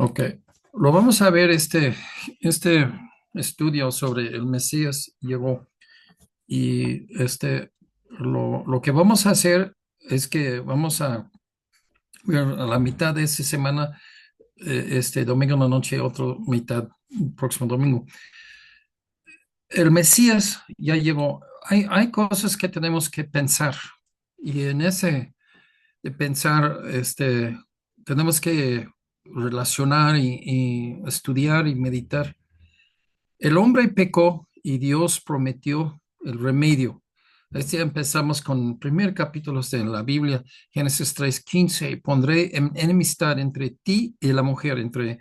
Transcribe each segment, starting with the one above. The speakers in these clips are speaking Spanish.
Ok, lo vamos a ver este estudio sobre el Mesías llegó y lo que vamos a hacer es que vamos a ver a la mitad de esta semana, este domingo en la noche, otro mitad, próximo domingo. El Mesías ya llegó. Hay cosas que tenemos que pensar y en ese de pensar, tenemos que relacionar y estudiar y meditar. El hombre pecó y Dios prometió el remedio. Empezamos con el primer capítulo de la Biblia, Génesis 3:15. Pondré enemistad entre ti y la mujer, entre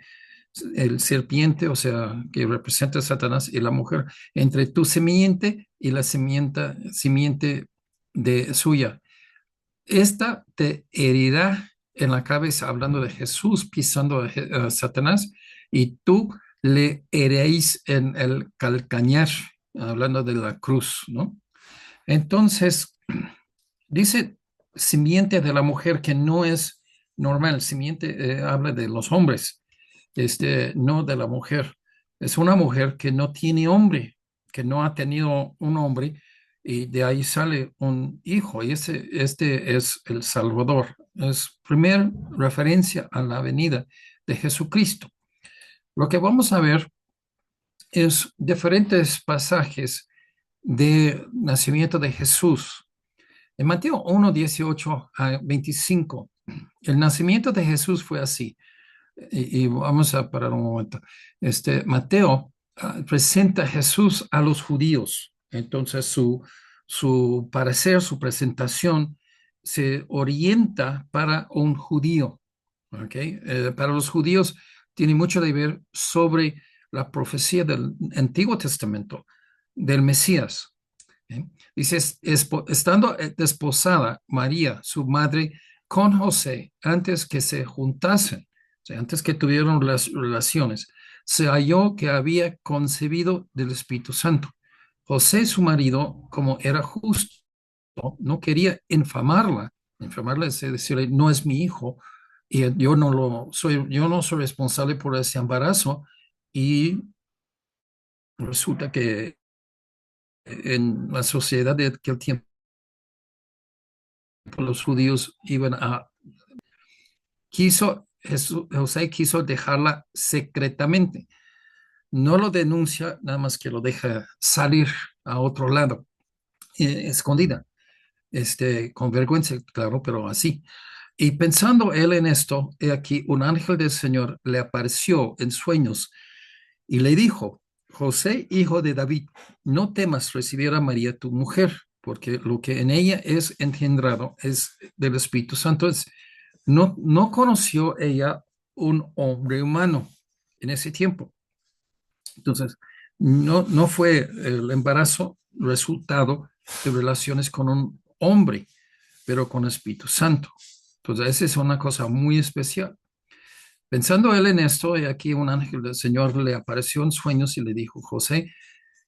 el serpiente, o sea, que representa a Satanás, y la mujer, entre tu simiente y la simiente de suya. Esta te herirá en la cabeza, hablando de Jesús pisando a Satanás, y tú le heréis en el calcañar, hablando de la cruz, ¿no? Entonces, dice simiente de la mujer que no es normal, simiente habla de los hombres, no de la mujer. Es una mujer que no tiene hombre, que no ha tenido un hombre, y de ahí sale un hijo, y este es el Salvador. Es primera referencia a la venida de Jesucristo. Lo que vamos a ver es diferentes pasajes de nacimiento de Jesús. En Mateo 1:18 a 25, el nacimiento de Jesús fue así. Y vamos a parar un momento. Mateo presenta a Jesús a los judíos. Entonces su parecer, su presentación se orienta para un judío. ¿Ok? Para los judíos tiene mucho que ver sobre la profecía del Antiguo Testamento, del Mesías. ¿Ok? Dice, estando desposada María, su madre, con José, antes que se juntasen, o sea, antes que tuvieron las relaciones, se halló que había concebido del Espíritu Santo. José, su marido, como era justo, no quería infamarla es decirle, no es mi hijo, y yo no soy responsable por ese embarazo, y resulta que en la sociedad de aquel tiempo los judíos iban a, José quiso dejarla secretamente. No lo denuncia, nada más que lo deja salir a otro lado, escondida, con vergüenza, claro, pero así. Y pensando él en esto, he aquí un ángel del Señor le apareció en sueños y le dijo, José, hijo de David, no temas recibir a María tu mujer, porque lo que en ella es engendrado es del Espíritu Santo. No conoció ella un hombre humano en ese tiempo. Entonces, no fue el embarazo resultado de relaciones con un hombre, pero con Espíritu Santo. Entonces, esa es una cosa muy especial. Pensando él en esto, y aquí un ángel del Señor le apareció en sueños y le dijo, José,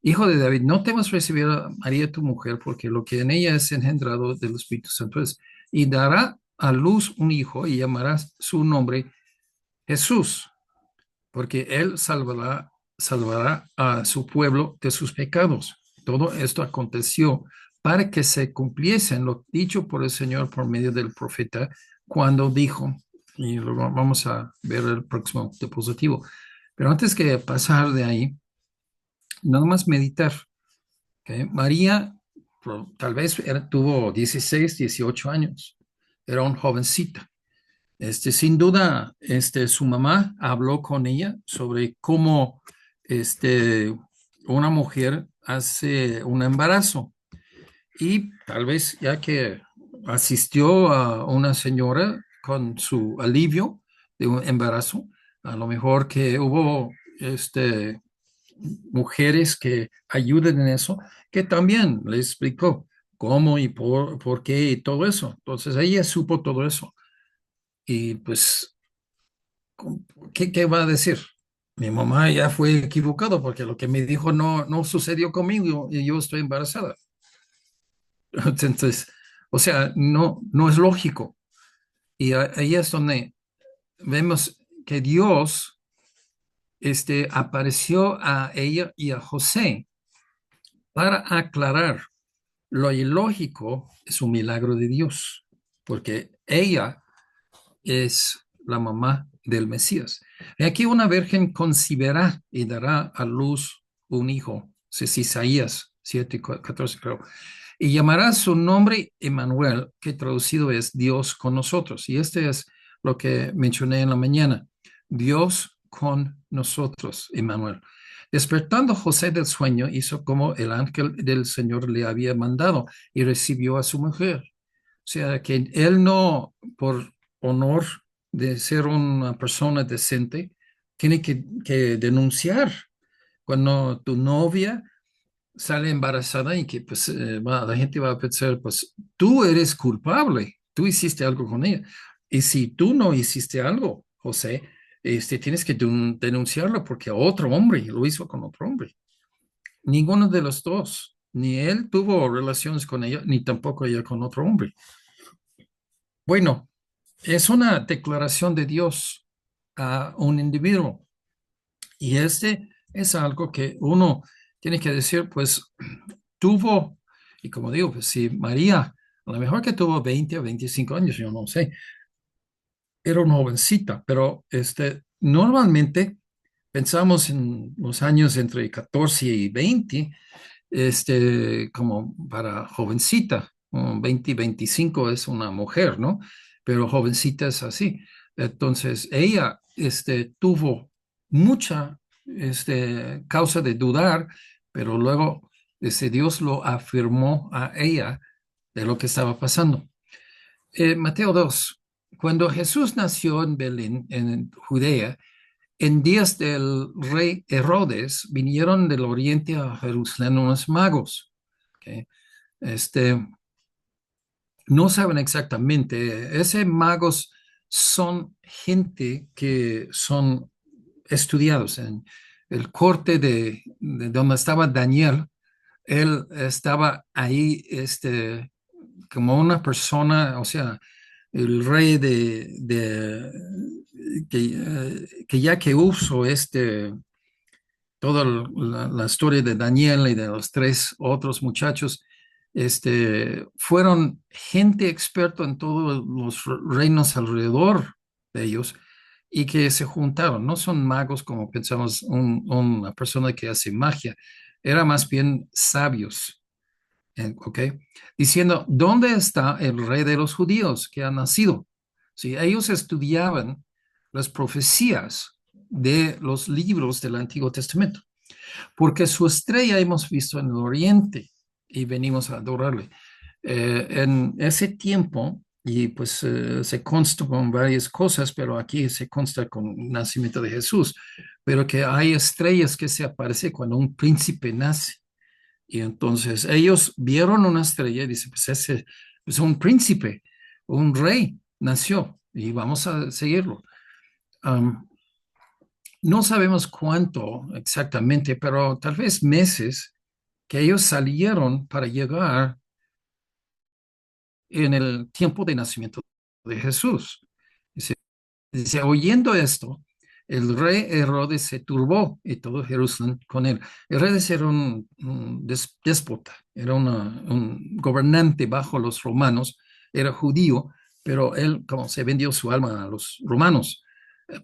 hijo de David, no temas recibir a María tu mujer, porque lo que en ella es engendrado del Espíritu Santo es, y dará a luz un hijo y llamará su nombre Jesús, porque él salvará a su pueblo de sus pecados. Todo esto aconteció para que se cumpliese lo dicho por el Señor por medio del profeta cuando dijo, y luego vamos a ver el próximo diapositivo. Pero antes que pasar de ahí, nada más meditar. ¿Ok? María tal vez tuvo 16, 18 años, era un jovencita. Sin duda, su mamá habló con ella sobre cómo una mujer hace un embarazo, y tal vez ya que asistió a una señora con su alivio de un embarazo, a lo mejor que hubo mujeres que ayuden en eso, que también le explicó cómo y por qué y todo eso. Entonces ella supo todo eso. Y pues, ¿qué va a decir? Mi mamá ya fue equivocado porque lo que me dijo no sucedió conmigo y yo estoy embarazada. Entonces, o sea, no es lógico. Y ahí es donde vemos que Dios apareció a ella y a José para aclarar lo ilógico es un milagro de Dios, porque ella es la mamá del Mesías. Y aquí una virgen concebirá y dará a luz un hijo. Es Isaías 7:14, creo. Y llamará su nombre Emmanuel, que traducido es Dios con nosotros. Y este es lo que mencioné en la mañana. Dios con nosotros, Emmanuel. Despertando José del sueño, hizo como el ángel del Señor le había mandado y recibió a su mujer. O sea, que él no, por honor de ser una persona decente, tiene que denunciar cuando tu novia sale embarazada y que pues la gente va a pensar, pues tú eres culpable, tú hiciste algo con ella. Y si tú no hiciste algo, José, tienes que denunciarlo porque otro hombre lo hizo con otro hombre. Ninguno de los dos, ni él tuvo relaciones con ella, ni tampoco ella con otro hombre. Bueno, es una declaración de Dios a un individuo y este es algo que uno tiene que decir, pues tuvo, y como digo, pues si María, a lo mejor que tuvo 20 o 25 años, yo no sé, era una jovencita, pero normalmente pensamos en los años entre 14 y 20 como para jovencita, 20 y 25 es una mujer, ¿no? Pero jovencita es así. Entonces, ella, tuvo mucha, causa de dudar, pero luego, Dios lo afirmó a ella de lo que estaba pasando. Mateo 2. Cuando Jesús nació en Belén, en Judea, en días del rey Herodes, vinieron del oriente a Jerusalén unos magos. ¿Ok? Este, no saben exactamente. Ese magos son gente que son estudiados en el corte de donde estaba Daniel. Él estaba ahí, como una persona, o sea, el rey que ya que usó toda la historia de Daniel y de los tres otros muchachos, fueron gente experta en todos los reinos alrededor de ellos y que se juntaron. No son magos como pensamos, una persona que hace magia, era más bien sabios, ¿ok? Diciendo, ¿dónde está el rey de los judíos que ha nacido? Sí, ellos estudiaban las profecías de los libros del Antiguo Testamento porque su estrella hemos visto en el oriente y venimos a adorarle. En ese tiempo, y pues se consta con varias cosas, pero aquí se consta con el nacimiento de Jesús, pero que hay estrellas que se aparecen cuando un príncipe nace. Y entonces ellos vieron una estrella y dicen, pues ese es un príncipe, un rey nació y vamos a seguirlo. Um, no sabemos cuánto exactamente, pero tal vez meses que ellos salieron para llegar en el tiempo de nacimiento de Jesús. Dice, oyendo esto, el rey Herodes se turbó y todo Jerusalén con él. Herodes era un déspota, era un gobernante bajo los romanos, era judío, pero él como se vendió su alma a los romanos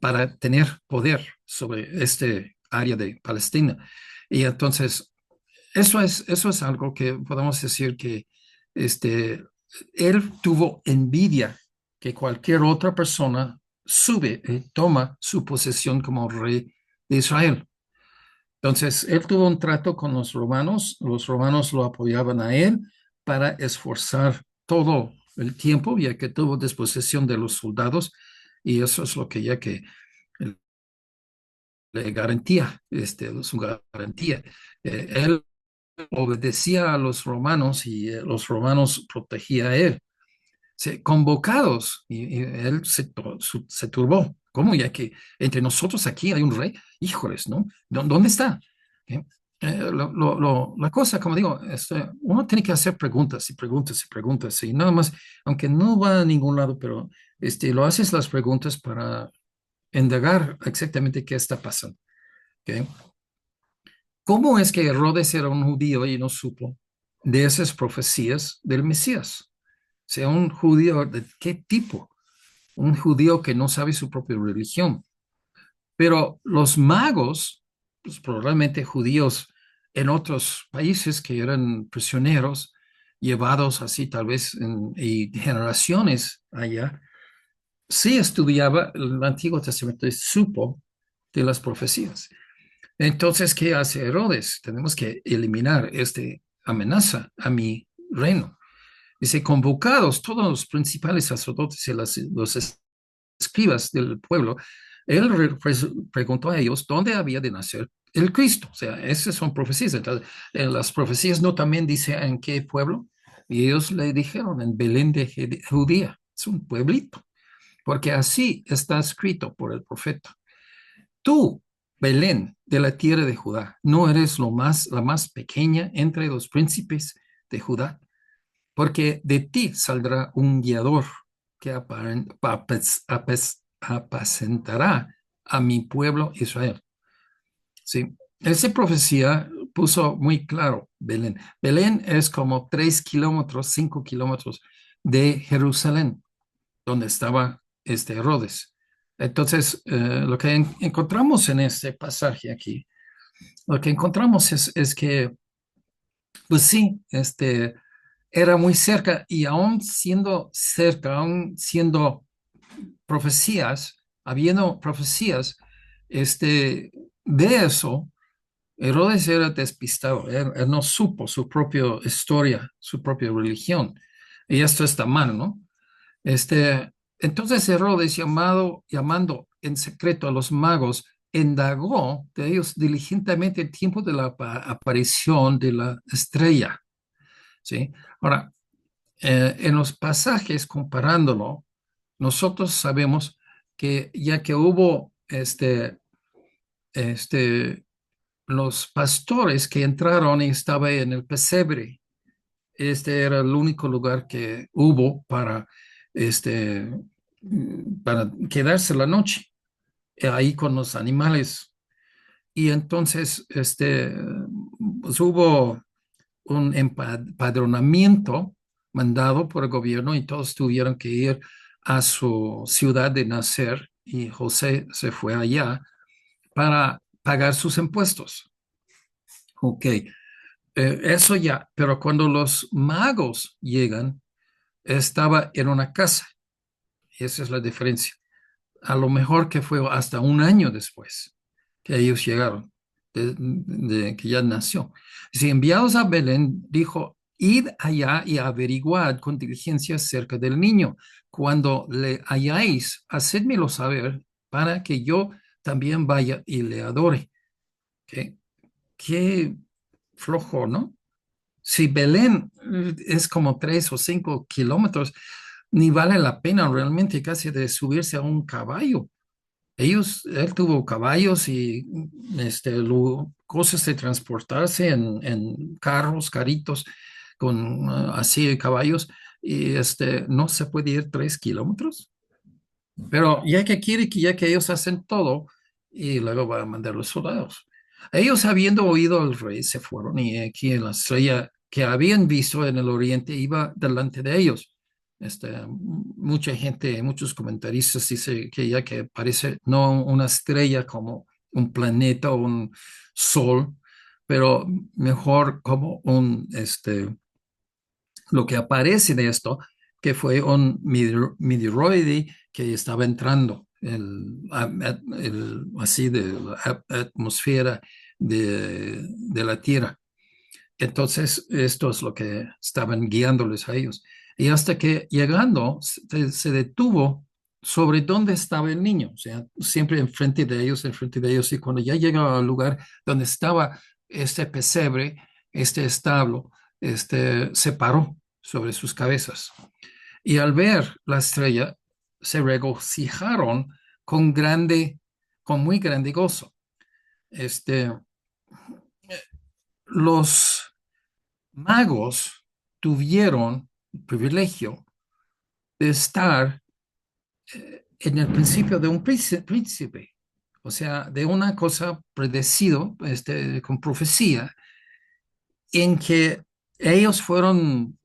para tener poder sobre este área de Palestina. Y entonces, eso es algo que podemos decir que este, él tuvo envidia que cualquier otra persona sube y toma su posesión como rey de Israel. Entonces, él tuvo un trato con los romanos lo apoyaban a él para esforzar todo el tiempo, ya que tuvo disposición de los soldados, y eso es lo que ya que le garantía, su garantía. Él obedecía a los romanos y los romanos protegía a él. Convocados y él se turbó. ¿Cómo? Ya que entre nosotros aquí hay un rey. Híjoles, ¿no? ¿Dónde está? ¿Eh? La cosa, como digo, uno tiene que hacer preguntas y preguntas y preguntas y nada más, aunque no va a ningún lado, pero lo haces las preguntas para indagar exactamente qué está pasando. ¿Ok? ¿Cómo es que Herodes era un judío y no supo de esas profecías del Mesías? O sea, un judío de qué tipo? Un judío que no sabe su propia religión. Pero los magos, pues probablemente judíos en otros países que eran prisioneros, llevados así tal vez y generaciones allá, sí estudiaba el Antiguo Testamento y supo de las profecías. Entonces, ¿qué hace Herodes? Tenemos que eliminar esta amenaza a mi reino. Dice, convocados todos los principales sacerdotes y los escribas del pueblo, él preguntó a ellos dónde había de nacer el Cristo. O sea, esas son profecías. Entonces, en las profecías no también dice en qué pueblo. Y ellos le dijeron en Belén de Judía. Es un pueblito, porque así está escrito por el profeta. Tú, Belén, de la tierra de Judá, no eres la más pequeña entre los príncipes de Judá, porque de ti saldrá un guiador que apacentará a mi pueblo Israel. Sí, esa profecía puso muy claro Belén. Belén es como 3 kilómetros, 5 kilómetros de Jerusalén, donde estaba este Herodes. Entonces, lo que encontramos en este pasaje aquí, lo que encontramos es que, pues sí, era muy cerca y aún siendo cerca, aún siendo profecías, habiendo profecías, de eso, Herodes era despistado, él no supo su propia historia, su propia religión. Y esto está mal, ¿no? Entonces Herodes, llamando en secreto a los magos, indagó de ellos diligentemente el tiempo de la aparición de la estrella. ¿Sí? Ahora, en los pasajes, comparándolo, nosotros sabemos que ya que hubo este, los pastores que entraron y estaba en el pesebre, este era el único lugar que hubo para quedarse la noche ahí con los animales. Y entonces pues hubo un empadronamiento mandado por el gobierno y todos tuvieron que ir a su ciudad de nacer y José se fue allá para pagar sus impuestos. Ok, eso ya, pero cuando los magos llegan, estaba en una casa. Esa es la diferencia. A lo mejor que fue hasta un año después que ellos llegaron, de que ya nació. Si enviados a Belén, dijo, id allá y averiguad con diligencia acerca del niño. Cuando le halláis, hacedmelo saber para que yo también vaya y le adore. Qué, qué flojo, ¿no? Si Belén es como 3 o 5 kilómetros, ni vale la pena realmente casi de subirse a un caballo. Él tuvo caballos y cosas de transportarse en carros, caritos, con así caballos, y no se puede ir 3 kilómetros. Pero ya que ellos hacen todo, y luego va a mandar los soldados. Ellos, habiendo oído al rey, se fueron, y aquí en la estrella que habían visto en el oriente iba delante de ellos. Mucha gente, muchos comentaristas dicen que ya que parece no una estrella como un planeta o un sol, pero mejor como lo que aparece de esto, que fue un meteoroide que estaba entrando así de la atmósfera de la Tierra. Entonces, esto es lo que estaban guiándoles a ellos. Y hasta que llegando, se detuvo sobre dónde estaba el niño, o sea, siempre enfrente de ellos, y cuando ya llega al lugar donde estaba este pesebre, este establo, se paró sobre sus cabezas. Y al ver la estrella, se regocijaron con con muy grande gozo. Este, los magos tuvieron el privilegio de estar en el principio de un príncipe, o sea, de una cosa predecido, con profecía, en que ellos fueron,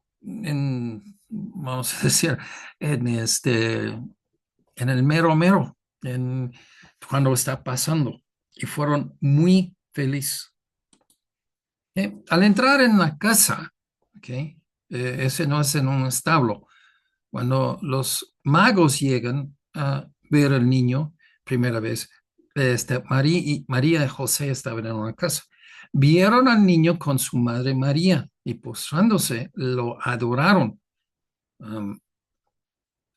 vamos a decir, en en el mero mero, cuando está pasando, y fueron muy felices. Al entrar en la casa, ¿ok? Ese no es en un establo. Cuando los magos llegan a ver al niño, primera vez, María y José estaban en una casa. Vieron al niño con su madre María y postrándose lo adoraron. Um,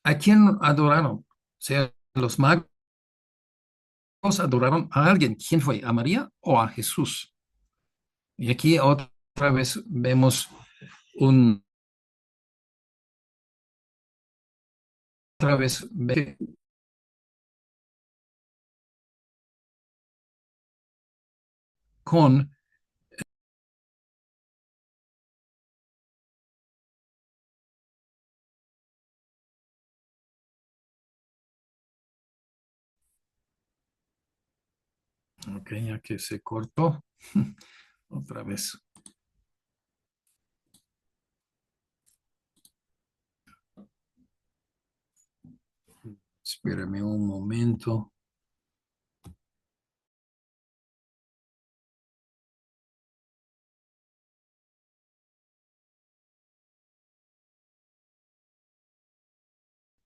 ¿A quién adoraron? O sea, los magos adoraron a alguien. ¿Quién fue? ¿A María o a Jesús? Y aquí otra vez vemos un, otra vez con, ok, ya que se cortó, otra vez. Espérame un momento.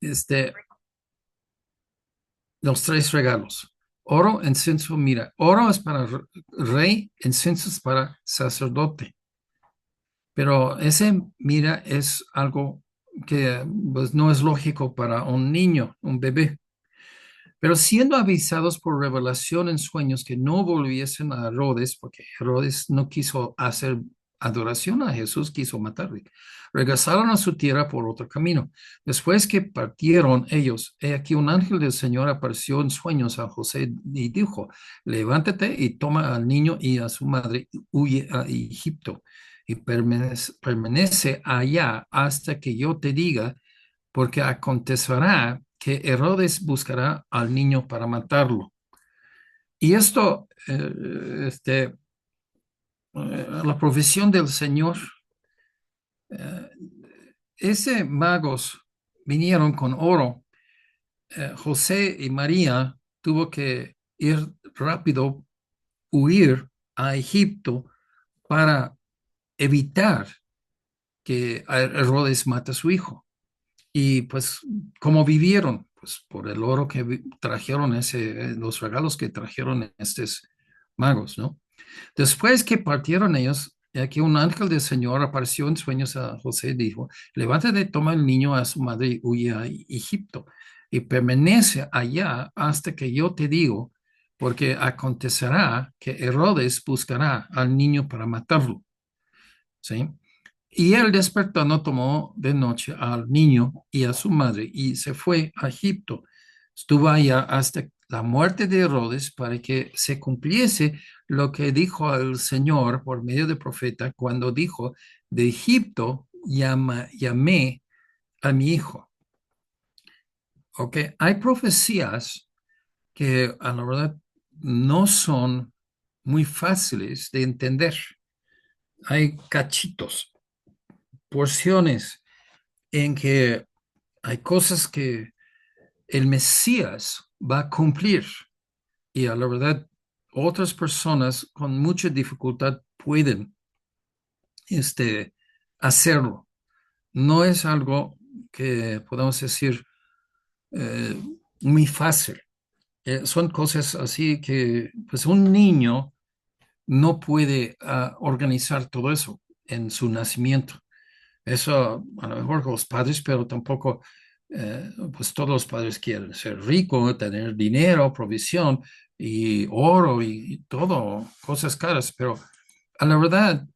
Este, los tres regalos. Oro, incienso, mira. Oro es para rey, incienso es para sacerdote. Pero ese mira es algo que pues, no es lógico para un niño, un bebé. Pero siendo avisados por revelación en sueños que no volviesen a Herodes, porque Herodes no quiso hacer adoración a Jesús, quiso matarle, regresaron a su tierra por otro camino. Después que partieron ellos, he aquí un ángel del Señor apareció en sueños a José y dijo, levántate y toma al niño y a su madre, y huye a Egipto y permanece allá hasta que yo te diga porque acontecerá que Herodes buscará al niño para matarlo. Y esto, la profesión del Señor, eh, ese magos vinieron con oro. José y María tuvo que ir rápido, huir a Egipto para evitar que Herodes mate a su hijo. Y pues, ¿cómo vivieron? Pues por el oro que trajeron, los regalos que trajeron estos magos, ¿no? Después que partieron ellos, aquí un ángel del Señor apareció en sueños a José y dijo, levántate, toma el niño a su madre y huye a Egipto y permanece allá hasta que yo te digo, porque acontecerá que Herodes buscará al niño para matarlo, ¿sí? Y él despertando tomó de noche al niño y a su madre y se fue a Egipto. Estuvo allá hasta la muerte de Herodes para que se cumpliese lo que dijo el Señor por medio del profeta cuando dijo, de Egipto llamé a mi hijo. Ok, hay profecías que a la verdad no son muy fáciles de entender. Hay cachitos, porciones en que hay cosas que el Mesías va a cumplir y a la verdad otras personas con mucha dificultad pueden este, hacerlo. No es algo que podamos decir eh, muy fácil. Son cosas así que pues un niño no puede organizar todo eso en su nacimiento. Eso a lo mejor los padres, pero tampoco, pues todos los padres quieren ser ricos, tener dinero, provisión y oro y todo, cosas caras, pero a la verdad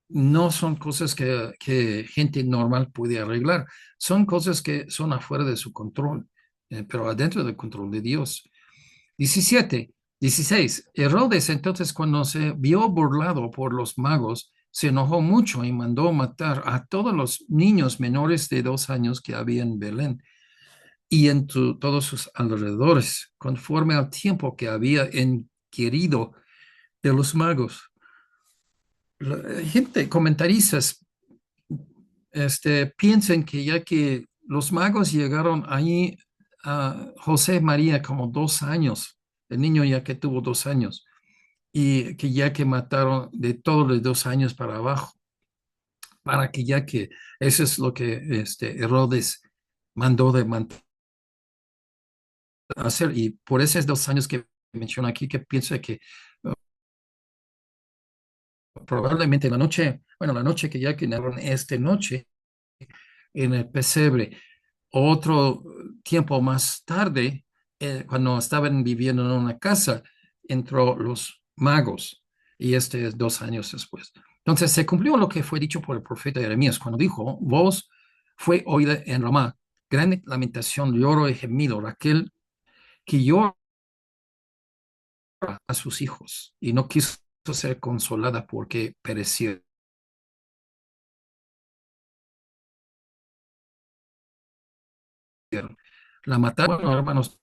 no son cosas que gente normal puede arreglar, son cosas que son afuera de su control, pero adentro del control de Dios. 17, 16. Herodes entonces cuando se vio burlado por los magos, se enojó mucho y mandó matar a todos los niños menores de 2 años que había en Belén y en todos sus alrededores, conforme al tiempo que había inquirido de los magos. La gente, comentaristas, piensan que ya que los magos llegaron ahí a José María como 2 años, el niño ya que tuvo 2 años, y que ya que mataron de todos los 2 años para abajo, para que ya que eso es lo que Herodes mandó de hacer, y por esos 2 años que menciona aquí, que piensa que probablemente la noche, bueno, la noche que ya que narraron esta noche en el pesebre, otro tiempo más tarde, cuando estaban viviendo en una casa, entró los magos, y este es 2 años después. Entonces se cumplió lo que fue dicho por el profeta Jeremías, cuando dijo, voz fue oída en Ramá, gran lamentación, lloro y gemido, Raquel que llora a sus hijos y no quiso ser consolada porque perecieron. La mataron, bueno, hermanos,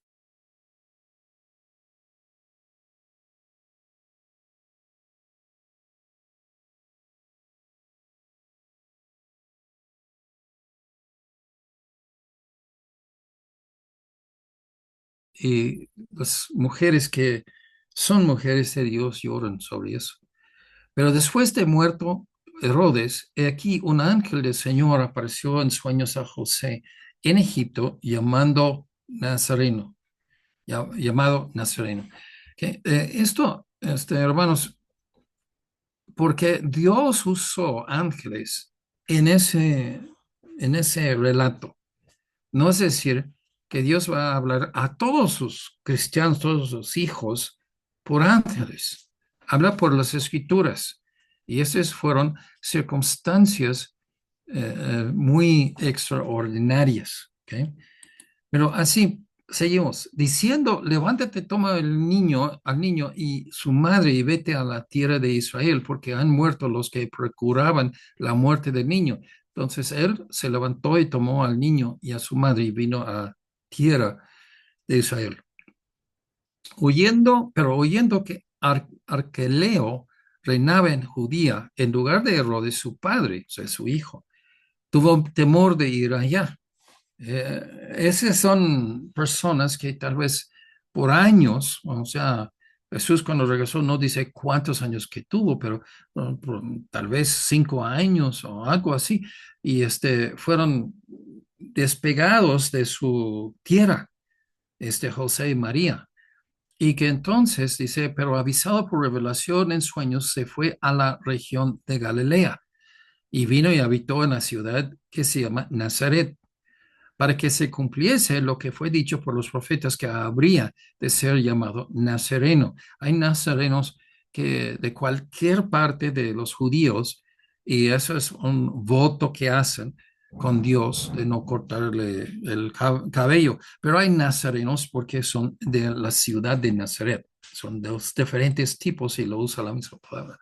y las mujeres que son mujeres de Dios lloran sobre eso. Pero después de muerto Herodes, he aquí un ángel del Señor apareció en sueños a José en Egipto, llamado Nazareno. Esto, hermanos, porque Dios usó ángeles en ese relato. No es decir que Dios va a hablar a todos sus cristianos, todos sus hijos, por ángeles. Habla por las escrituras. Y esas fueron circunstancias muy extraordinarias. ¿Ok? Pero así seguimos. Diciendo, levántate, toma al niño y su madre y vete a la tierra de Israel, porque han muerto los que procuraban la muerte del niño. Entonces él se levantó y tomó al niño y a su madre y vino a tierra de Israel. Oyendo que Arqueleo reinaba en Judía en lugar de Herodes, su padre, o sea, su hijo, tuvo temor de ir allá. Esas son personas que tal vez por años, o sea, Jesús cuando regresó no dice cuántos años que tuvo, pero tal vez 5 años o algo así, y fueron despegados de su tierra, José y María. Y que entonces dice, pero avisado por revelación en sueños, se fue a la región de Galilea y vino y habitó en la ciudad que se llama Nazaret, para que se cumpliese lo que fue dicho por los profetas que habría de ser llamado nazareno. Hay nazarenos que de cualquier parte de los judíos, y eso es un voto que hacen con Dios de no cortarle el cabello, pero hay nazarenos porque son de la ciudad de Nazaret. Son de los diferentes tipos y lo usa la misma palabra.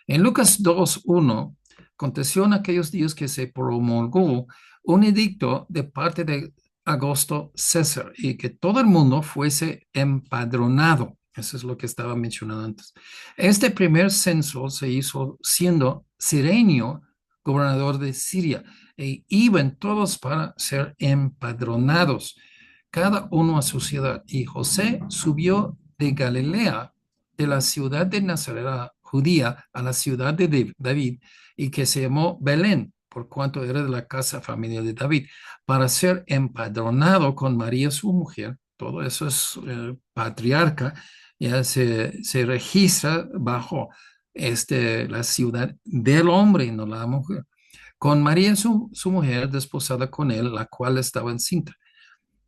En Lucas 2:1, aconteció en aquellos días que se promulgó un edicto de parte de Augusto César y que todo el mundo fuese empadronado. Eso es lo que estaba mencionando antes. Este primer censo se hizo siendo Cirenio gobernador de Siria e iban todos para ser empadronados, cada uno a su ciudad. Y José subió de Galilea, de la ciudad de Nazaret judía, a la ciudad de David, y que se llamó Belén, por cuanto era de la casa familiar de David, para ser empadronado con María su mujer. Todo eso es patriarca, ya se registra bajo la ciudad del hombre y no la mujer. Con María su mujer, desposada con él, la cual estaba encinta.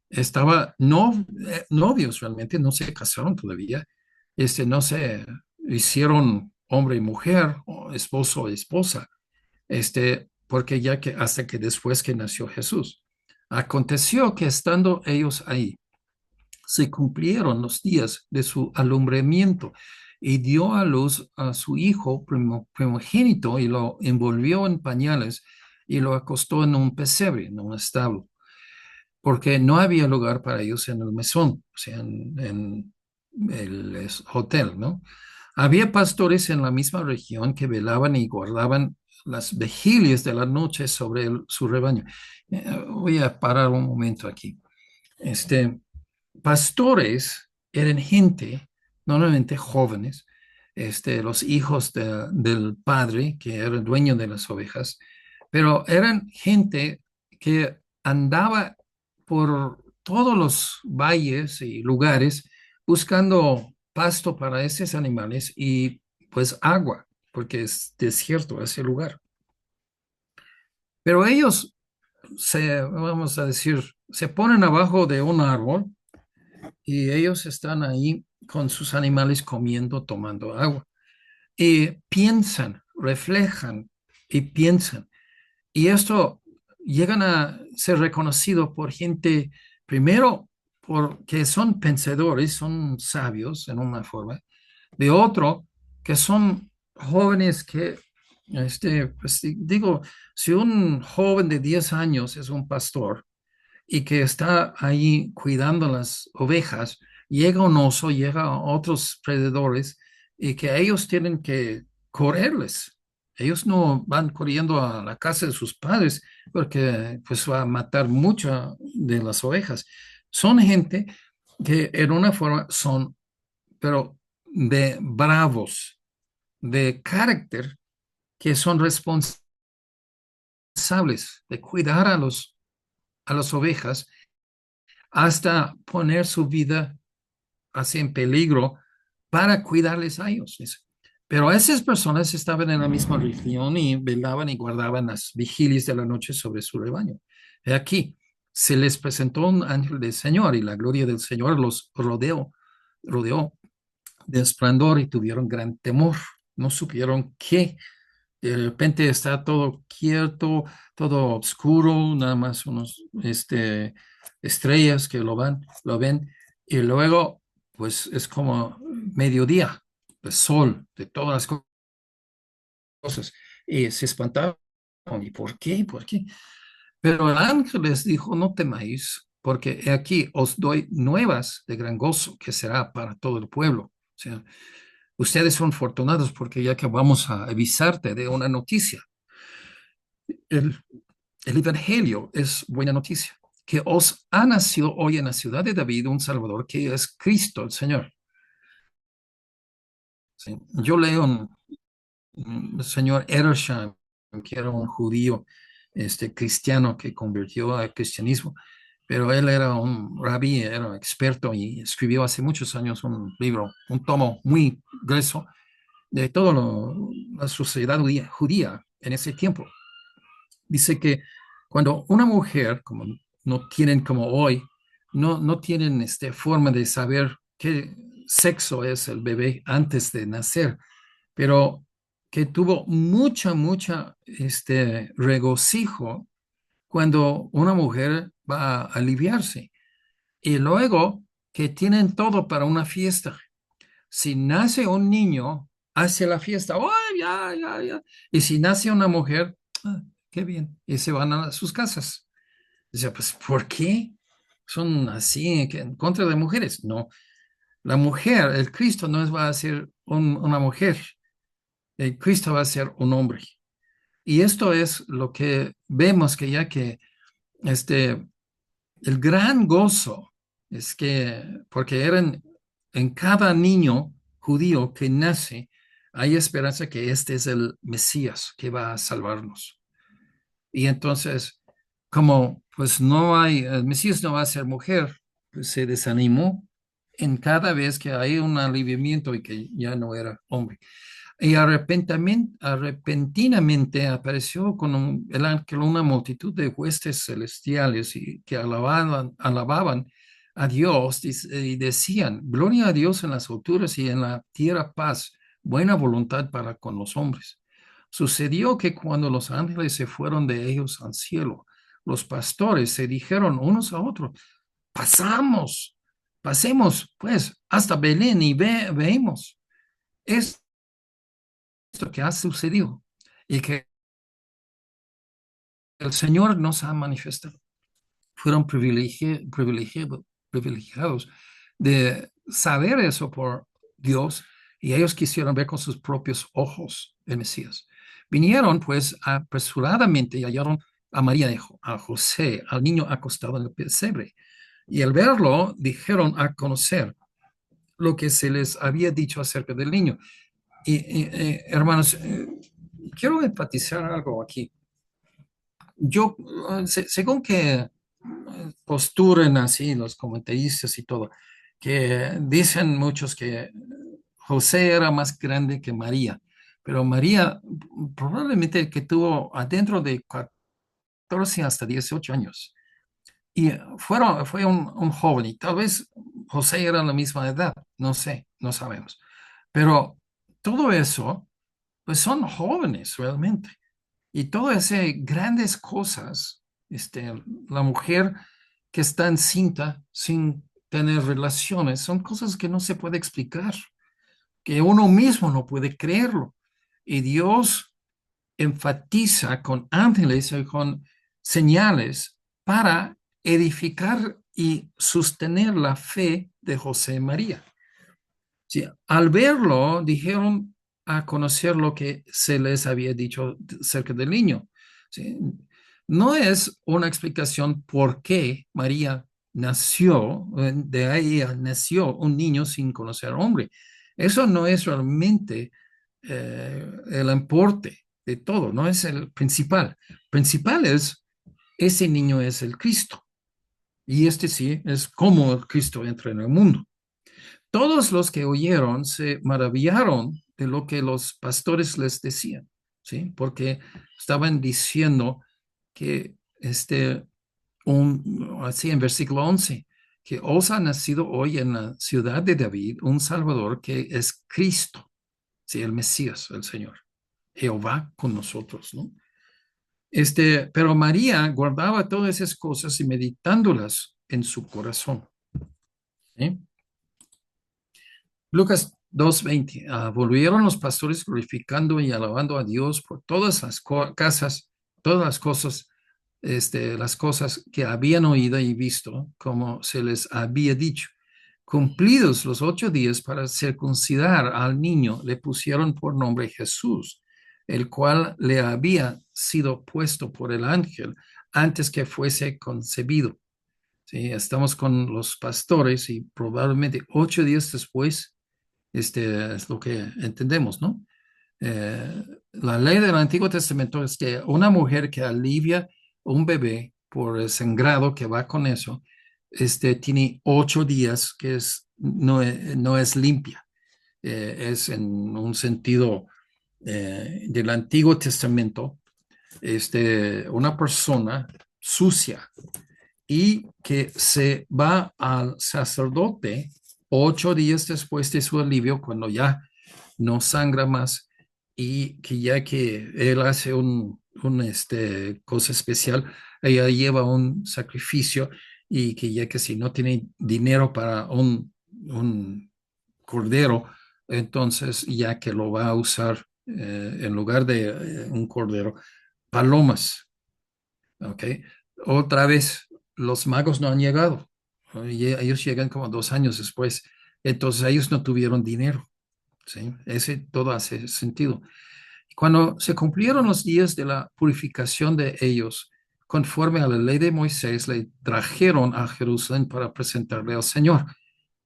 Estaba novios realmente, no se casaron todavía, no se hicieron hombre y mujer, o esposo y esposa, porque ya que hasta que después que nació Jesús. Aconteció que estando ellos ahí, se cumplieron los días de su alumbramiento y dio a luz a su hijo primogénito y lo envolvió en pañales y lo acostó en un pesebre, en un establo porque no había lugar para ellos en el mesón, o sea, en el hotel, ¿no? Había pastores en la misma región que velaban y guardaban las vigilias de la noche sobre su rebaño. Voy a parar un momento aquí. Este, pastores eran gente, normalmente jóvenes, los hijos del padre, que era el dueño de las ovejas, pero eran gente que andaba por todos los valles y lugares buscando pasto para esos animales y pues agua, porque es desierto ese lugar. Pero ellos vamos a decir, se ponen abajo de un árbol y ellos están ahí con sus animales comiendo, tomando agua. Y piensan, reflejan y piensan. Y esto llegan a ser reconocido por gente, primero, porque son pensadores, son sabios en una forma, de otro, que son jóvenes que, pues digo, si un joven de 10 años es un pastor, y que está ahí cuidando las ovejas, llega un oso, llega otros predadores y que ellos tienen que correrles. Ellos no van corriendo a la casa de sus padres porque pues va a matar muchas de las ovejas. Son gente que en una forma son, pero de bravos, de carácter, que son responsables de cuidar a las ovejas hasta poner su vida así en peligro para cuidarles a ellos. Dice. Pero esas personas estaban en la misma región y velaban y guardaban las vigilias de la noche sobre su rebaño. He aquí, se les presentó un ángel del Señor y la gloria del Señor los rodeó de esplendor y tuvieron gran temor. No supieron qué. De repente está todo quieto, todo oscuro, nada más unos estrellas que lo ven, y luego, pues es como mediodía, el sol, de todas las cosas, y se espantaron. ¿Y por qué? ¿Por qué? Pero el ángel les dijo, no temáis, porque he aquí os doy nuevas de gran gozo, que será para todo el pueblo. O sea, ustedes son afortunados porque ya que vamos a avisarte de una noticia. El, el Evangelio es buena noticia, que os ha nacido hoy en la ciudad de David un Salvador, que es Cristo el Señor. ¿Sí? Yo leo el señor Edersheim, que era un judío cristiano que convirtió al cristianismo, pero él era un rabí, era experto y escribió hace muchos años un libro, un tomo muy grueso de toda la sociedad judía en ese tiempo. Dice que cuando una mujer, como no tienen como hoy, no tienen forma de saber qué sexo es el bebé antes de nacer, pero que tuvo mucha, regocijo cuando una mujer va a aliviarse. Y luego que tienen todo para una fiesta. Si nace un niño, hace la fiesta, ¡oh, ya! Y si nace una mujer, ah, qué bien, y se van a sus casas. Dice, pues, ¿por qué? Son así, que en contra de mujeres. No, la mujer, el Cristo no va a ser una mujer, el Cristo va a ser un hombre. Y esto es lo que vemos que ya que este, el gran gozo es que, porque eran en cada niño judío que nace, hay esperanza que este es el Mesías que va a salvarnos. Y entonces, como pues no hay, el Mesías no va a ser mujer, pues se desanimó en cada vez que hay un aliviamiento y que ya no era hombre. Y repentinamente apareció con el ángel una multitud de huestes celestiales y que alababan a Dios y decían, gloria a Dios en las alturas y en la tierra paz, buena voluntad para con los hombres. Sucedió que cuando los ángeles se fueron de ellos al cielo, los pastores se dijeron unos a otros, pasamos, pasemos pues hasta Belén y veamos esto que ha sucedido y que el Señor nos ha manifestado. fueron privilegiados de saber eso por Dios y ellos quisieron ver con sus propios ojos el Mesías. Vinieron pues apresuradamente y hallaron a María, a José, al niño acostado en el pesebre. Y al verlo, dijeron a conocer lo que se les había dicho acerca del niño. Hermanos, quiero enfatizar algo aquí. Yo, según que posturen así los comentaristas y todo, que dicen muchos que José era más grande que María, pero María probablemente que tuvo adentro de 14 hasta 18 años. Y fue un joven y tal vez José era la misma edad, no sé, no sabemos. Pero todo eso, pues son jóvenes realmente. Y todas esas grandes cosas, la mujer que está encinta sin tener relaciones, son cosas que no se puede explicar, que uno mismo no puede creerlo. Y Dios enfatiza con ángeles y con señales para edificar y sostener la fe de José y María. Sí, al verlo, dijeron a conocer lo que se les había dicho acerca del niño. Sí, no es una explicación por qué María nació, de ahí nació un niño sin conocer al hombre. Eso no es realmente el importe de todo, no es el principal. Principal es, ese niño es el Cristo. Y este sí es como el Cristo entra en el mundo. Todos los que oyeron se maravillaron de lo que los pastores les decían, ¿sí? Porque estaban diciendo que así en versículo 11, que os ha nacido hoy en la ciudad de David un Salvador que es Cristo, ¿sí? El Mesías, el Señor. Jehová con nosotros, ¿no? Pero María guardaba todas esas cosas y meditándolas en su corazón, ¿sí? Lucas 2:20. Volvieron los pastores glorificando y alabando a Dios por todas las casas, todas las cosas que habían oído y visto, como se les había dicho. Cumplidos los 8 días para circuncidar al niño, le pusieron por nombre Jesús, el cual le había sido puesto por el ángel antes que fuese concebido. Sí, estamos con los pastores y probablemente 8 días después es lo que entendemos, ¿no? La ley del Antiguo Testamento es que una mujer que alivia un bebé por el sangrado que va con eso, tiene 8 días que no es limpia. Es en un sentido del Antiguo Testamento, una persona sucia y que se va al sacerdote 8 días después de su alivio, cuando ya no sangra más y que ya que él hace cosa especial, ella lleva un sacrificio y que ya que si no tiene dinero para un cordero, entonces ya que lo va a usar en lugar de un cordero, palomas, ¿ok? Otra vez, los magos no han llegado. Ellos llegan como 2 años después. Entonces ellos no tuvieron dinero. ¿Sí? Ese todo hace sentido. Cuando se cumplieron los días de la purificación de ellos, conforme a la ley de Moisés, le trajeron a Jerusalén para presentarle al Señor.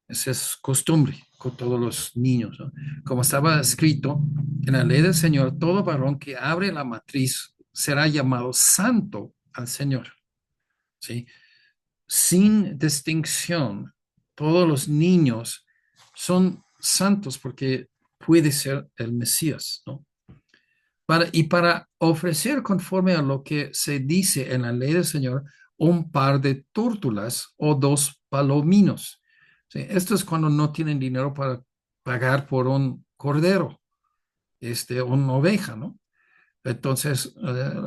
Esa es costumbre con todos los niños, ¿no? Como estaba escrito en la ley del Señor, todo varón que abre la matriz será llamado santo al Señor. ¿Sí? Sin distinción, todos los niños son santos porque puede ser el Mesías, ¿no? Para ofrecer conforme a lo que se dice en la ley del Señor, un par de tórtolas o 2 palominos. ¿Sí? Esto es cuando no tienen dinero para pagar por un cordero, una oveja, ¿no? Entonces,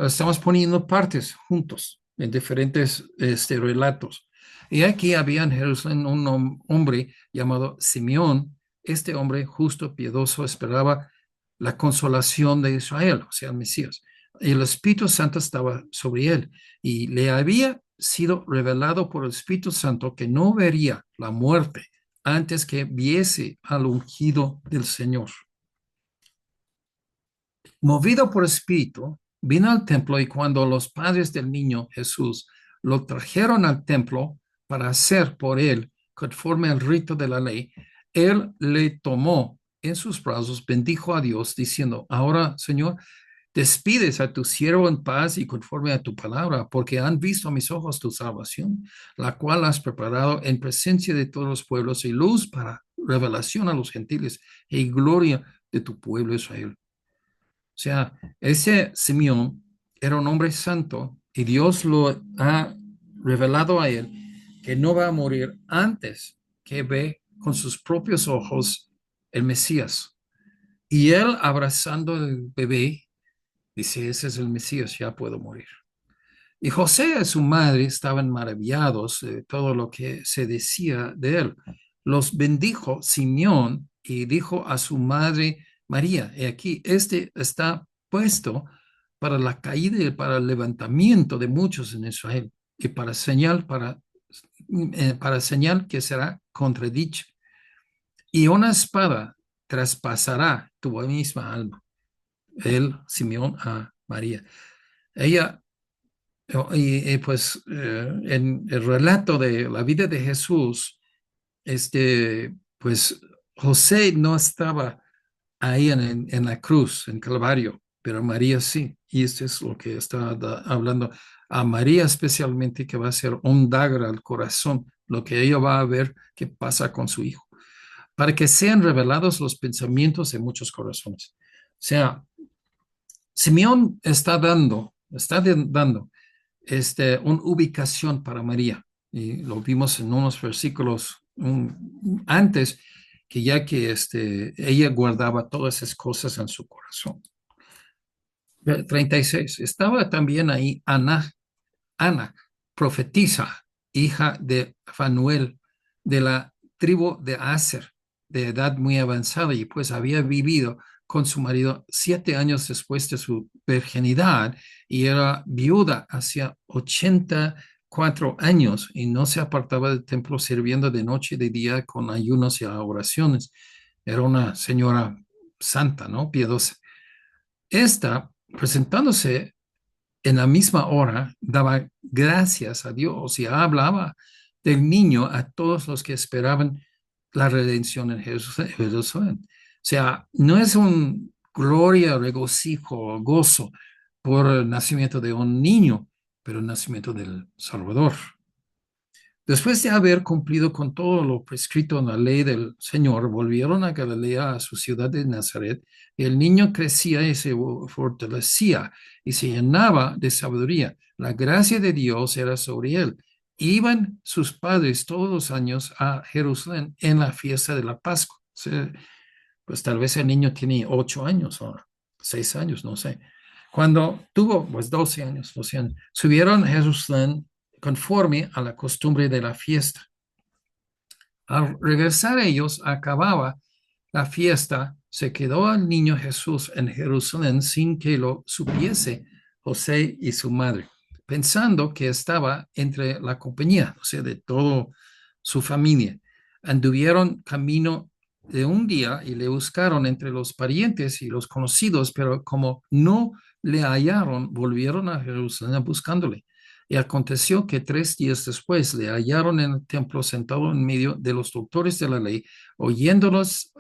estamos poniendo partes juntos en diferentes relatos. Y aquí había en Jerusalén un hombre llamado Simeón. Este hombre justo, piadoso, esperaba la consolación de Israel, o sea, el Mesías. Y el Espíritu Santo estaba sobre él y le había sido revelado por el Espíritu Santo que no vería la muerte antes que viese al ungido del Señor. Movido por Espíritu, vino al templo y cuando los padres del niño Jesús lo trajeron al templo para hacer por él conforme al rito de la ley, él le tomó en sus brazos, bendijo a Dios, diciendo, ahora, Señor, despides a tu siervo en paz y conforme a tu palabra, porque han visto a mis ojos tu salvación, la cual has preparado en presencia de todos los pueblos y luz para revelación a los gentiles y gloria de tu pueblo Israel. O sea, ese Simeón era un hombre santo y Dios lo ha revelado a él que no va a morir antes que ve con sus propios ojos el Mesías. Y él abrazando el bebé dice, ese es el Mesías, ya puedo morir. Y José y su madre estaban maravillados de todo lo que se decía de él. Los bendijo Simeón y dijo a su madre María, he aquí, este está puesto para la caída y para el levantamiento de muchos en Israel y para señal que será contradicha. Y una espada traspasará tu misma alma. Él, Simeón, a María. Ella pues en el relato de la vida de Jesús, pues José no estaba ahí en la cruz, en Calvario, pero María sí. Y esto es lo que está hablando a María especialmente, que va a ser un dagger al corazón, lo que ella va a ver que pasa con su hijo, para que sean revelados los pensamientos de muchos corazones. O sea, Simeón está dando una ubicación para María. Y lo vimos en unos versículos antes, que ya que ella guardaba todas esas cosas en su corazón. 36. Estaba también ahí Ana, profetisa, hija de Fanuel, de la tribu de Aser, de edad muy avanzada, y pues había vivido con su marido 7 años después de su virginidad y era viuda hacia 84 años y no se apartaba del templo sirviendo de noche y de día con ayunos y oraciones. Era una señora santa, ¿no? Piedosa. Esta, presentándose en la misma hora, daba gracias a Dios y hablaba del niño a todos los que esperaban la redención en Jerusalén. O sea, no es un gloria, regocijo, gozo por el nacimiento de un niño, pero el nacimiento del Salvador. Después de haber cumplido con todo lo prescrito en la ley del Señor, volvieron a Galilea, a su ciudad de Nazaret, y el niño crecía y se fortalecía y se llenaba de sabiduría. La gracia de Dios era sobre él. Iban sus padres todos los años a Jerusalén en la fiesta de la Pascua. O sea, pues tal vez el niño tiene 8 años o 6 años, no sé. Cuando tuvo pues 12 años, 12 años, subieron a Jerusalén conforme a la costumbre de la fiesta. Al regresar ellos, acababa la fiesta, se quedó el niño Jesús en Jerusalén sin que lo supiese José y su madre, pensando que estaba entre la compañía, o sea, de toda su familia. Anduvieron camino de un día y le buscaron entre los parientes y los conocidos, pero como no le hallaron, volvieron a Jerusalén buscándole. Y aconteció que 3 días después le hallaron en el templo sentado en medio de los doctores de la ley, oyéndoles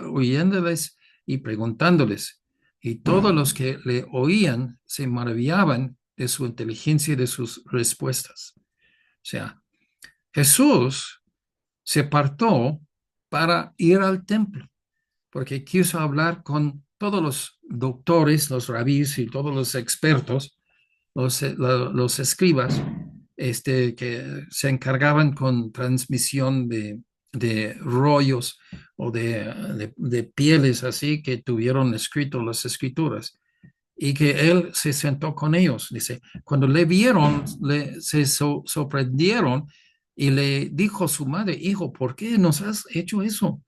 y preguntándoles. Y todos los que le oían se maravillaban de su inteligencia y de sus respuestas. O sea, Jesús se apartó para ir al templo, porque quiso hablar con todos los doctores, los rabíes y todos los expertos, los escribas, que se encargaban con transmisión de rollos o de pieles así que tuvieron escrito las escrituras. Y que él se sentó con ellos. Dice, cuando le vieron, se sorprendieron y le dijo a su madre, hijo, ¿por qué nos has hecho eso? O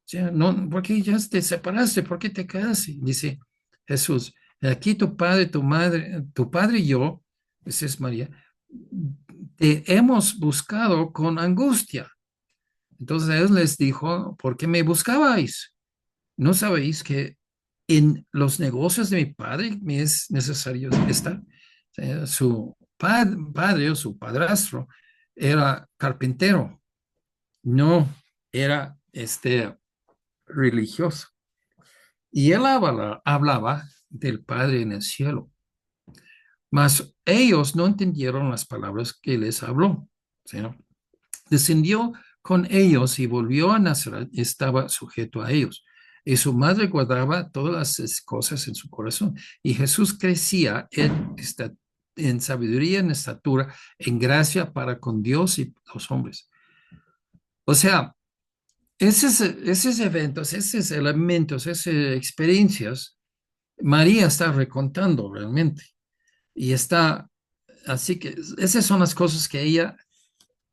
sea, no, ¿por qué ya te separaste? ¿Por qué te quedaste? Dice Jesús, aquí tu padre, tu madre, tu padre y yo, esa es María, te hemos buscado con angustia. Entonces él les dijo, ¿por qué me buscabais? ¿No sabéis que en los negocios de mi padre me es necesario estar? O sea, su padre o su padrastro era carpintero, no era religioso. Y él hablaba del Padre en el cielo, mas ellos no entendieron las palabras que les habló. ¿Sí? Descendió con ellos y volvió a Nazaret y estaba sujeto a ellos. Y su madre guardaba todas las cosas en su corazón. Y Jesús crecía en sabiduría, en estatura, en gracia para con Dios y los hombres. O sea, esos eventos, esos elementos, esas experiencias, María está recontando realmente. Y está, así que esas son las cosas que ella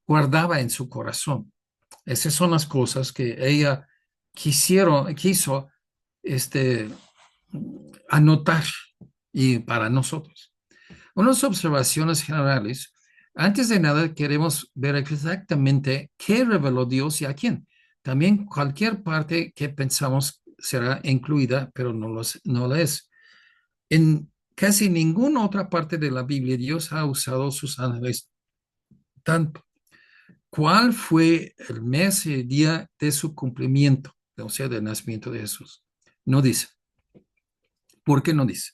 guardaba en su corazón. Esas son las cosas que ella quiso este, anotar y para nosotros. Unas observaciones generales. Antes de nada, queremos ver exactamente qué reveló Dios y a quién. También cualquier parte que pensamos será incluida, pero no lo es. En casi ninguna otra parte de la Biblia, Dios ha usado sus ángeles tanto. ¿Cuál fue el mes y el día de su cumplimiento? O sea, del nacimiento de Jesús. No dice. ¿Por qué no dice?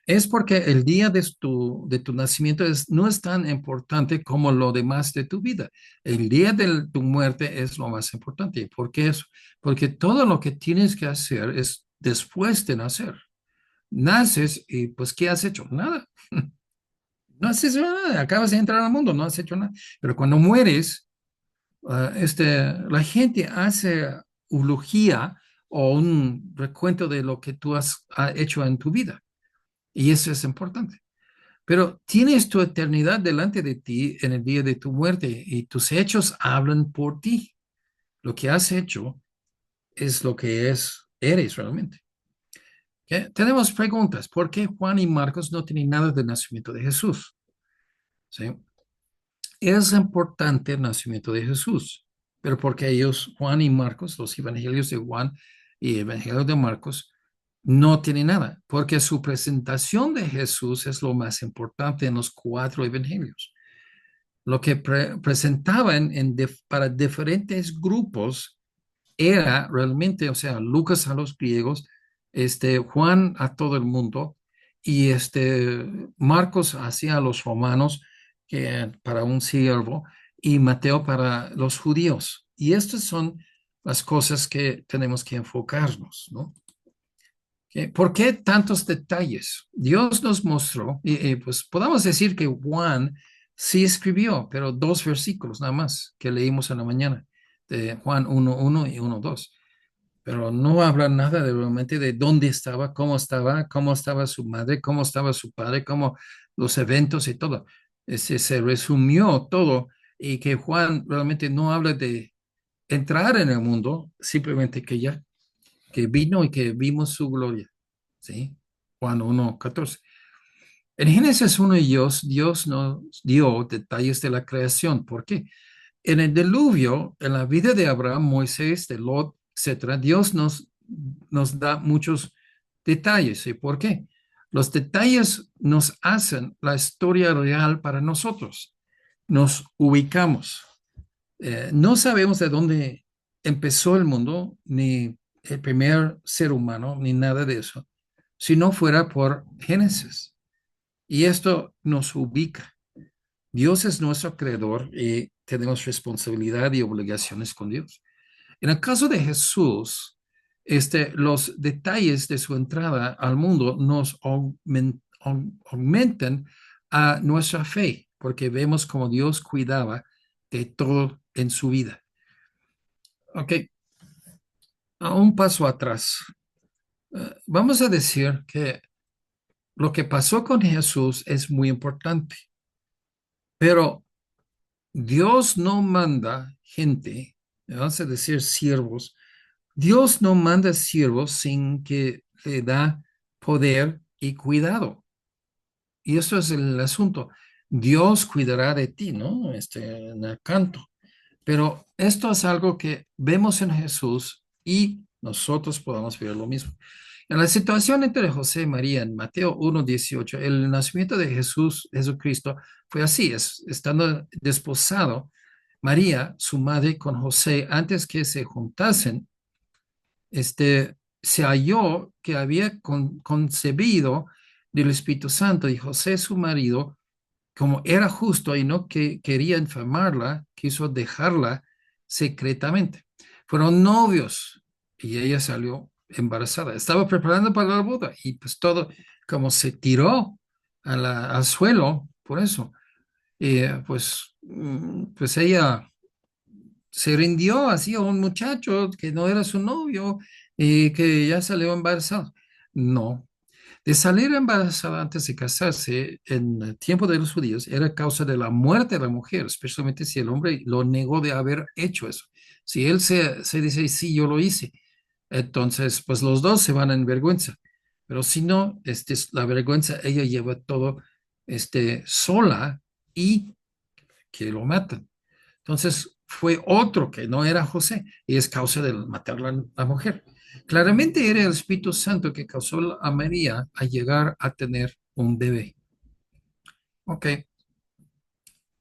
Es porque el día de tu nacimiento no es tan importante como lo demás de tu vida. El día de tu muerte es lo más importante. ¿Por qué eso? Porque todo lo que tienes que hacer es después de nacer. Naces y pues, ¿qué has hecho? Nada. No has hecho nada. Acabas de entrar al mundo, no has hecho nada. Pero cuando mueres, la gente hace eulogía o un recuento de lo que tú has hecho en tu vida. Y eso es importante. Pero tienes tu eternidad delante de ti en el día de tu muerte y tus hechos hablan por ti. Lo que has hecho es lo que eres realmente. ¿Okay? Tenemos preguntas. ¿Por qué Juan y Marcos no tienen nada del nacimiento de Jesús? ¿Sí? Es importante el nacimiento de Jesús, pero porque ellos, Juan y Marcos, los evangelios de Juan y el evangelio de Marcos, no tienen nada, porque su presentación de Jesús es lo más importante en los cuatro evangelios. Lo que presentaban para diferentes grupos era realmente, o sea, Lucas a los griegos, Juan a todo el mundo y Marcos hacia los romanos que, para un siervo y Mateo para los judíos. Y estas son las cosas que tenemos que enfocarnos, ¿no? ¿Por qué tantos detalles? Dios nos mostró, y pues podamos decir que Juan sí escribió, pero dos versículos nada más que leímos en la mañana, de Juan 1:1 y 1:2, pero no habla nada de realmente de dónde cómo estaba su madre, cómo estaba su padre, cómo los eventos y todo. Se resumió todo y que Juan realmente no habla de entrar en el mundo, simplemente que vino y que vimos su gloria. ¿Sí? Juan 1:14. En Génesis 1 Dios nos dio detalles de la creación. ¿Por qué? En el diluvio, en la vida de Abraham, Moisés, de Lot, etcétera, Dios nos da muchos detalles. ¿Y por qué? Los detalles nos hacen la historia real para nosotros. Nos ubicamos. No sabemos de dónde empezó el mundo, ni el primer ser humano, ni nada de eso, si no fuera por Génesis. Y esto nos ubica. Dios es nuestro creador y tenemos responsabilidad y obligaciones con Dios. En el caso de Jesús, los detalles de su entrada al mundo nos aumentan a nuestra fe, porque vemos como Dios cuidaba de todo en su vida. Ok, a un paso atrás. Vamos a decir que lo que pasó con Jesús es muy importante, pero Dios no manda gente, vamos a decir siervos. Dios no manda siervos sin que le da poder y cuidado. Y eso es el asunto. Dios cuidará de ti, ¿no? En el canto. Pero esto es algo que vemos en Jesús y nosotros podemos ver lo mismo. En la situación entre José y María en Mateo 1:18, el nacimiento de Jesús, Jesucristo, fue así, estando desposado María, su madre, con José, antes que se juntasen, se halló que había concebido del Espíritu Santo y José, su marido, como era justo y no que quería enfermarla, quiso dejarla secretamente. Fueron novios y ella salió embarazada. Estaba preparando para la boda y pues todo como se tiró al suelo por eso. Pues ella se rindió así a un muchacho que no era su novio y que ya salió embarazada. No, de salir embarazada antes de casarse en el tiempo de los judíos era causa de la muerte de la mujer, especialmente si el hombre lo negó de haber hecho eso. Si él se dice, sí, yo lo hice, entonces pues los dos se van en vergüenza. Pero si no, la vergüenza, ella lleva todo sola y que lo matan. Entonces fue otro que no era José y es causa de matar la mujer. Claramente era el Espíritu Santo que causó a María a llegar a tener un bebé. Ok,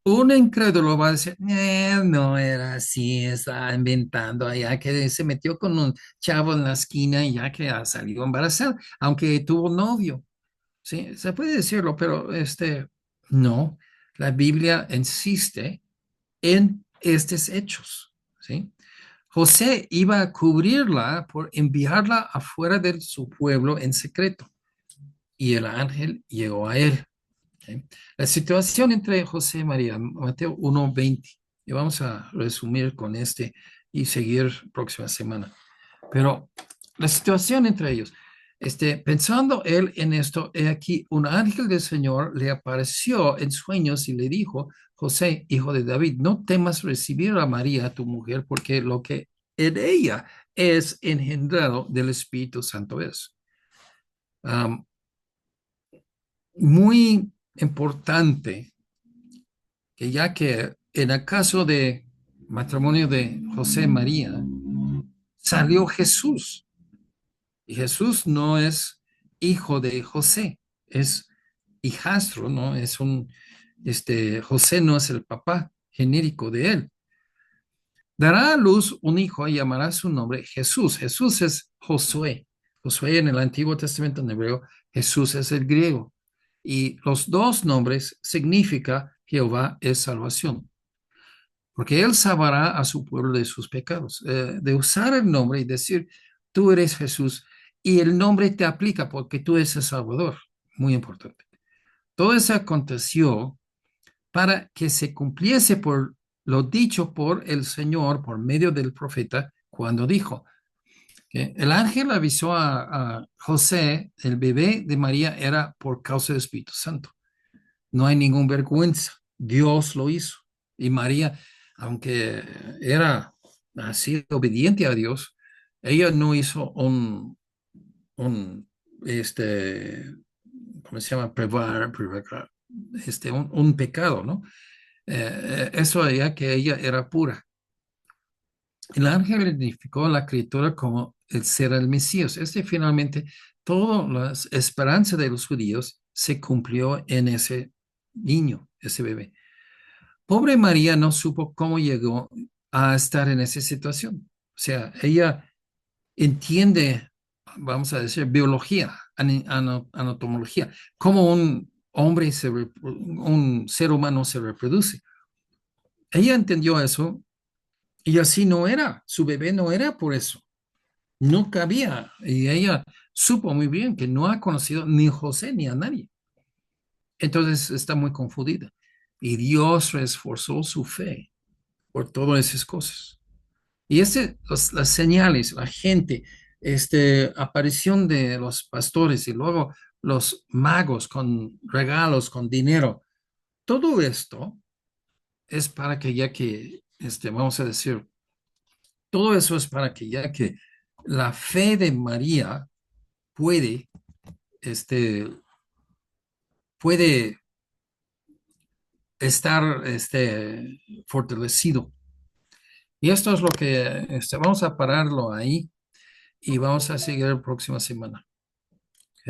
un incrédulo va a decir, no era así, estaba inventando allá que se metió con un chavo en la esquina y ya que salió embarazada, aunque tuvo novio. Sí, se puede decirlo, pero no, la Biblia insiste en estos hechos, ¿sí? José iba a cubrirla por enviarla afuera de su pueblo en secreto y el ángel llegó a él. ¿Ok? La situación entre José y María, Mateo 1:20, y vamos a resumir con y seguir próxima semana. Pero la situación entre ellos, pensando él en esto, he aquí un ángel del Señor le apareció en sueños y le dijo, José, hijo de David, no temas recibir a María, tu mujer, porque lo que en ella es engendrado del Espíritu Santo es. Um, Muy importante que ya que en el caso de matrimonio de José y María, salió Jesús. Y Jesús no es hijo de José, es hijastro, ¿no? José no es el papá genérico de él. Dará a luz un hijo y llamará su nombre Jesús. Jesús es Josué. Josué en el Antiguo Testamento en hebreo, Jesús es el griego. Y los dos nombres significa Jehová es salvación, porque él salvará a su pueblo de sus pecados. De usar el nombre y decir, tú eres Jesús, y el nombre te aplica porque tú eres el Salvador. Muy importante. Todo eso aconteció para que se cumpliese por lo dicho por el Señor por medio del profeta cuando dijo, que el ángel avisó a José, el bebé de María era por causa del Espíritu Santo. No hay ninguna vergüenza. Dios lo hizo. Y María, aunque era así obediente a Dios, ella no hizo un ¿cómo se llama? Un pecado, ¿no? Eso ya que ella era pura. El ángel identificó a la criatura como el ser el Mesías. Finalmente, toda la esperanza de los judíos se cumplió en ese niño, ese bebé. Pobre María no supo cómo llegó a estar en esa situación. O sea, ella entiende, vamos a decir, biología, anatomología, cómo un ser humano se reproduce. Ella entendió eso y así no era, su bebé no era por eso, no cabía. Y ella supo muy bien que no ha conocido ni a José ni a nadie. Entonces está muy confundida. Y Dios esforzó su fe por todas esas cosas. Y las señales, la gente, aparición de los pastores y luego los magos con regalos, con dinero, todo esto es para que ya que, vamos a decir, todo eso es para que ya que la fe de María puede, este, puede estar fortalecido. Y esto es lo que vamos a pararlo ahí y vamos a seguir la próxima semana.